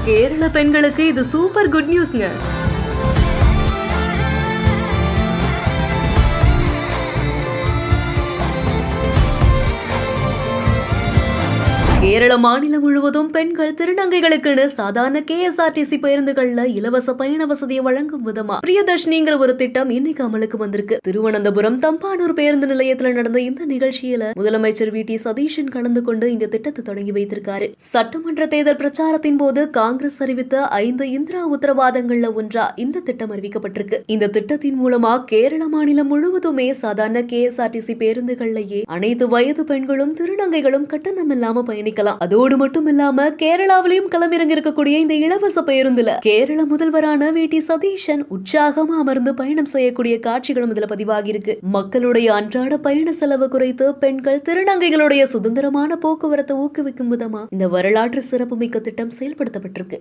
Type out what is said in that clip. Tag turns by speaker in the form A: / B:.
A: கேரள பெண்களுக்கு இது super good நியூஸ்ங்க. Kerala மாநிலம் முழுவதும் பெண்கள் திருநங்கைகளுக்குன்னு சாதாரண KSRTC பேருந்துகள்ல இலவச பயண வசதியை வழங்கும் விதமா பிரியதர்ஷினிங்கிற ஒரு திட்டம் இன்னைக்கு அமலுக்கு வந்திருக்கு. திருவனந்தபுரம் தம்பானூர் பேருந்து நிலையத்துல நடந்த இந்த நிகழ்ச்சியில முதலமைச்சர் VT சதீஷன் கலந்து கொண்டு இந்த திட்டத்தை தொடங்கி வைத்திருக்காரு. சட்டமன்ற தேர்தல் பிரச்சாரத்தின் போது காங்கிரஸ் அறிவித்த 5 இந்திரா உத்தரவாதங்கள்ல ஒன்றா இந்த திட்டம் அறிவிக்கப்பட்டிருக்கு. இந்த திட்டத்தின் மூலமா கேரள மாநிலம் முழுவதுமே சாதாரண KSRTC பேருந்துகள்லயே அனைத்து வயது பெண்களும் திருநங்கைகளும் கட்டணம் இல்லாம பயணிக்கலாம். அதோடு மட்டும் இல்லாம கேரளாவிலையும் களமிறங்கி இருக்கக்கூடிய இந்த இலவச பேருந்துல கேரள முதல்வரான VT சதீஷன் உற்சாகமா அமர்ந்து பயணம் செய்யக்கூடிய காட்சிகளும் இதுல பதிவாகி இருக்கு. மக்களுடைய அன்றாட பயண செலவு குறைத்து பெண்கள் திருநங்கைகளுடைய சுதந்திரமான போக்குவரத்தை ஊக்குவிக்கும் விதமா இந்த வரலாற்று சிறப்புமிக்க திட்டம் செயல்படுத்தப்பட்டிருக்கு.